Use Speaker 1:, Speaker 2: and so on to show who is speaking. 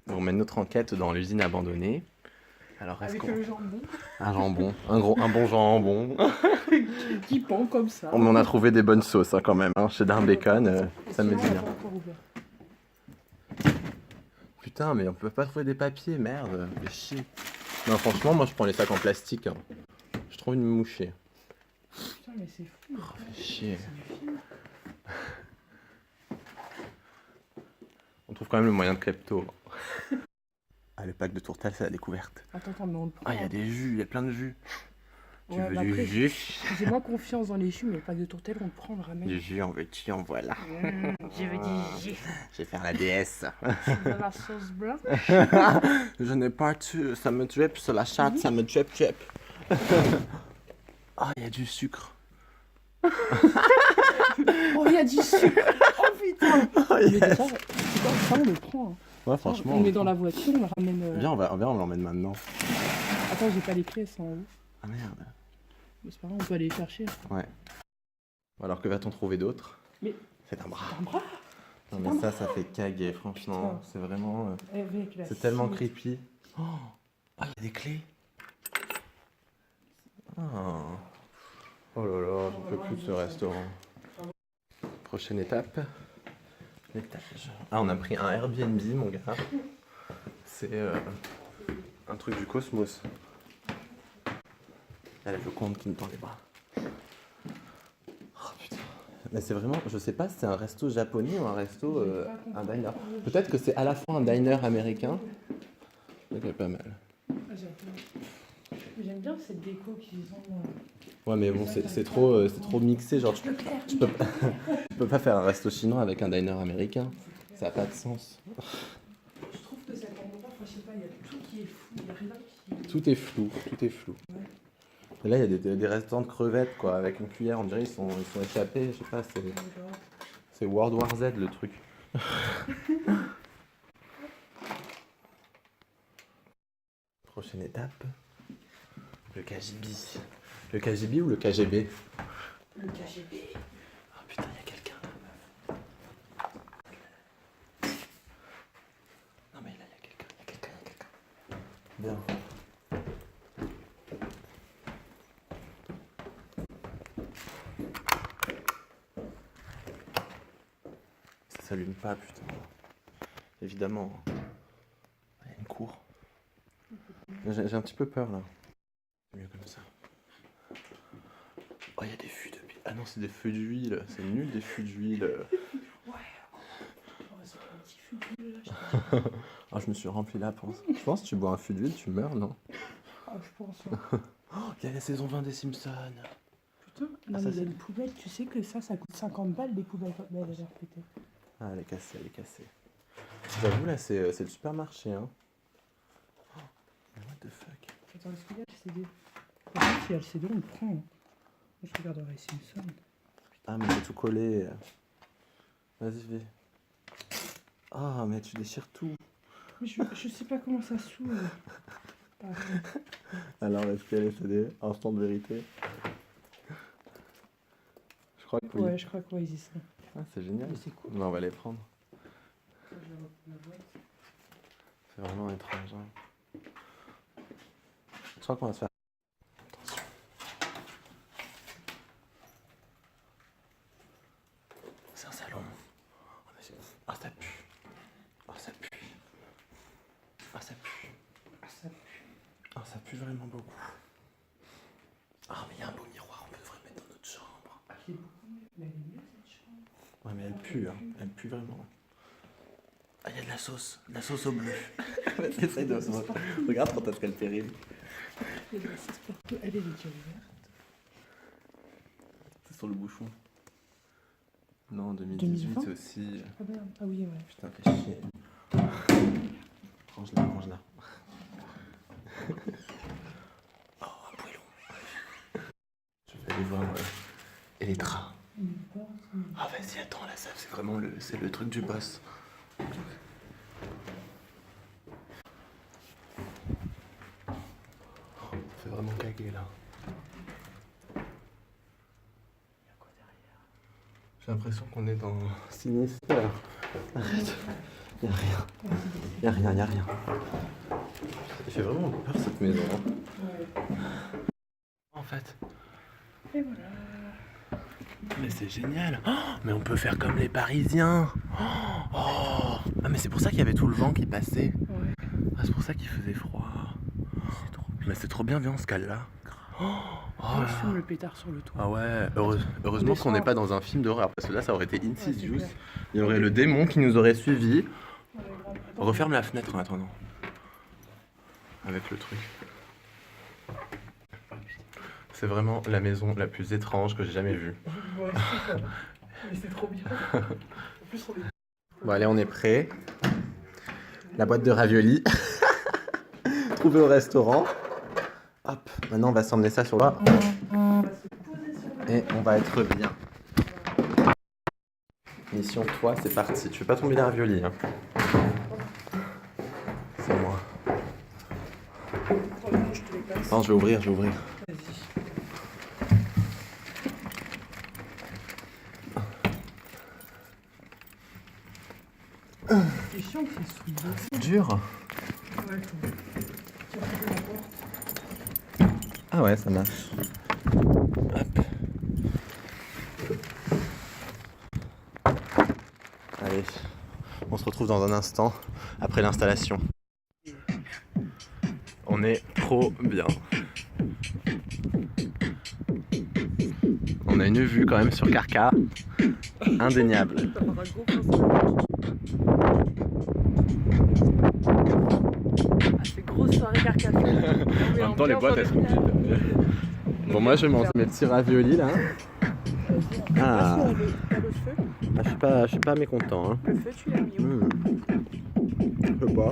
Speaker 1: On mène notre enquête dans l'usine abandonnée. Alors, est-ce
Speaker 2: Avec
Speaker 1: qu'on...
Speaker 2: le jambon
Speaker 1: Un jambon, un bon jambon.
Speaker 2: qui pend comme ça.
Speaker 1: On en a trouvé des bonnes sauces hein, quand même. Hein. Cheddar bacon, ça me
Speaker 2: Sinon,
Speaker 1: dit
Speaker 2: on l'a
Speaker 1: bien.
Speaker 2: pas encore ouvert.
Speaker 1: Putain, mais on peut pas trouver des papiers, merde. Fais chier. Non, franchement, moi je prends les sacs en plastique. Hein. Je trouve une mouchée.
Speaker 2: Putain, mais c'est fou.
Speaker 1: Fais chier. On trouve quand même le moyen de klepto. Ah, le pack de tourtelle, c'est la découverte.
Speaker 2: Attends, mais on le prend.
Speaker 1: Ah, il y a des jus, il y a plein de jus. Tu
Speaker 2: Ouais,
Speaker 1: veux
Speaker 2: bah
Speaker 1: du
Speaker 2: après,
Speaker 1: jus?
Speaker 2: j'ai moins confiance dans les jus, mais le pack de tourtelles, on le prend, on le ramène.
Speaker 1: Du jus, en veux-tu, en voilà.
Speaker 2: Je veux du jus.
Speaker 1: Je vais faire la déesse.
Speaker 2: De la sauce blanche.
Speaker 1: Je n'ai pas tu, ça me drip sur la chatte, ça me drip. Ah, il y a du sucre.
Speaker 2: Oh, il y a du sucre. Oh putain.
Speaker 1: Oh,
Speaker 2: Mais
Speaker 1: yes.
Speaker 2: déjà, ça, on le prend. Hein.
Speaker 1: Ouais, franchement.
Speaker 2: On est dans la voiture, on le ramène.
Speaker 1: Viens, on l'emmène maintenant.
Speaker 2: Attends, j'ai pas les clés, elles sont en haut.
Speaker 1: Ah merde.
Speaker 2: Mais c'est pas grave, on peut aller les chercher.
Speaker 1: Ouais. Alors que va-t-on trouver d'autre?
Speaker 2: Mais
Speaker 1: C'est un bras.
Speaker 2: un bras.
Speaker 1: Non mais ça fait caguer, franchement.
Speaker 2: Putain.
Speaker 1: C'est vraiment...
Speaker 2: Avec la
Speaker 1: c'est tellement
Speaker 2: scie.
Speaker 1: creepy. Oh, ah, il y a des clés. Ah. Oh là là, j'en peux plus de ce restaurant. Prochaine étape. L'étage. Ah, on a pris un Airbnb, mon gars. C'est un truc du cosmos. Elle a le compte qui me tend les bras. Oh putain. Mais c'est vraiment, je sais pas si c'est un resto japonais ou un resto, un diner. Peut-être que c'est à la fois un diner américain. C'est pas mal.
Speaker 2: Ah, j'aime bien cette déco qu'ils ont.
Speaker 1: Ouais, mais bon, c'est trop mixé. Genre, tu peux pas faire un resto chinois avec un diner américain. Ça a pas de sens.
Speaker 2: Je trouve que cet endroit, je sais pas, il y a tout qui est fou. Il y a rien qui.
Speaker 1: Tout est flou, tout est flou.
Speaker 2: Ouais.
Speaker 1: Et là, il y a des restants de crevettes, quoi, avec une cuillère. On dirait ils sont échappés. Je sais pas, c'est World War Z le truc. Prochaine étape. Le KGB. Le KGB ou le KGB?
Speaker 2: Le KGB.
Speaker 1: Oh putain, il y a quelqu'un là, meuf. Non mais là, il y a quelqu'un. Bien. Ça s'allume pas, putain. Évidemment. Il y a une cour. J'ai un petit peu peur là. C'est mieux comme ça. Oh, il y a des fûts de... Ah non, c'est des feux d'huile. C'est nul des fûts d'huile.
Speaker 2: Ouais. Oh, c'est un petit fût d'huile là, je pense.
Speaker 1: Ah, je me suis rempli la panse. Je pense que tu bois un fût d'huile, tu meurs, non?
Speaker 2: Ah, je pense. Ouais.
Speaker 1: Oh, il y a la saison 20 des Simpsons.
Speaker 2: Putain, non,
Speaker 1: ça,
Speaker 2: mais il y a
Speaker 1: c'est-
Speaker 2: une poubelle, tu sais que ça coûte 50 balles des poubelles. Mais elle a l'air pétée.
Speaker 1: Ah, elle est cassée, elle est cassée. J'avoue, là, c'est le supermarché, hein. Oh, mais what the fuck?
Speaker 2: Attends, est-ce qu'il y a le CD? Par contre, s'il y a le CD, on le prend. Hein. Moi, je regarderai les Simpsons.
Speaker 1: Ah, mais j'ai tout collé. Vas-y, fais. Ah, mais tu déchires tout.
Speaker 2: Mais je sais pas comment ça s'ouvre. Ah,
Speaker 1: Alors, est-ce qu'il y a les CD? Instant de vérité. Je crois que oui.
Speaker 2: ouais, je crois qu'ils y sont.
Speaker 1: Ah, c'est génial.
Speaker 2: Mais c'est cool.
Speaker 1: Mais on va les prendre.
Speaker 2: La boîte.
Speaker 1: C'est vraiment étrange. Hein. Je crois qu'on va se faire. Attention. C'est un salon. Ah, ça pue. Ah, ça pue. Ah, ça pue.
Speaker 2: Ah, ça pue.
Speaker 1: Ah, ça pue vraiment beaucoup. Ah, mais il y a un beau miroir, on devrait le mettre dans notre chambre.
Speaker 2: Ah, qui est beaucoup mieux. Mais elle est mieux cette chambre.
Speaker 1: Ouais, mais elle pue, hein. Elle pue vraiment. Ah, il y a de la sauce au bleu. Essaye de. Regarde quand est-ce qu'elle terrible.
Speaker 2: Il y a de la sauce partout. Elle est déjà ouverte.
Speaker 1: C'est sur le bouchon. Non, 2018
Speaker 2: 2020
Speaker 1: aussi.
Speaker 2: Ah merde. Ah oui, ouais.
Speaker 1: Putain, fais chier. Range-la, range-la. Oh, un poêlon. Je vais aller voir. Et les draps.
Speaker 2: Une porte.
Speaker 1: Ah, vas-y, attends, là, ça, c'est vraiment le truc du boss. Ça fait vraiment caguer, là.
Speaker 2: Il y a quoi derrière?
Speaker 1: J'ai l'impression qu'on est dans Sinistre. Arrête. Y'a rien. Y'a rien, y'a rien. Il fait vraiment peur cette maison. Hein.
Speaker 2: Ouais.
Speaker 1: En fait.
Speaker 2: Et voilà.
Speaker 1: Mais c'est génial. Oh, mais on peut faire comme les Parisiens. Oh. Ah mais c'est pour ça qu'il y avait tout le vent qui passait.
Speaker 2: Ouais.
Speaker 1: Ah, c'est pour ça qu'il faisait froid.
Speaker 2: C'est trop bien.
Speaker 1: Mais c'est trop bien, viens on se cale là. Oh,
Speaker 2: On
Speaker 1: là.
Speaker 2: fume le pétard sur le toit.
Speaker 1: Ah ouais, heureusement qu'on n'est pas dans un film d'horreur, parce que là ça aurait été Insidious.
Speaker 2: Ouais, c'est clair.
Speaker 1: Il y aurait le démon qui nous aurait suivis.
Speaker 2: Ouais, grave. Attends,
Speaker 1: Referme la fenêtre en attendant. Avec le truc. C'est vraiment la maison la plus étrange que j'ai jamais vue.
Speaker 2: Ouais, c'est ça. Mais c'est trop bien. En plus, on est...
Speaker 1: Bon allez, on est prêt. La boîte de raviolis. Trouvée au restaurant. Hop, maintenant on va s'emmener ça sur le toit.
Speaker 2: On va se poser sur le...
Speaker 1: Et on va être bien. Mission toi, c'est parti. Tu fais pas tomber les raviolis. Hein. C'est moi.
Speaker 2: Oh, non, je te les passe.
Speaker 1: Non, je vais ouvrir, je vais ouvrir.
Speaker 2: Vas-y. C'est chiant que c'est soudé.
Speaker 1: Dur.
Speaker 2: Ouais, faut... Tu vas fermer la porte.
Speaker 1: Ah ouais, ça marche. Hop. Allez, on se retrouve dans un instant après l'installation. On est trop bien. On a une vue quand même sur Carca, indéniable.
Speaker 2: Ah, c'est grosse soirée Carcassonne.
Speaker 1: En même temps, les boîtes elles sont vides. Bon, moi je mange mes petits raviolis là. Ah,
Speaker 2: T'as le feu.
Speaker 1: je suis pas mécontent. Hein.
Speaker 2: Le feu, tu l'as mis où?
Speaker 1: Je sais pas.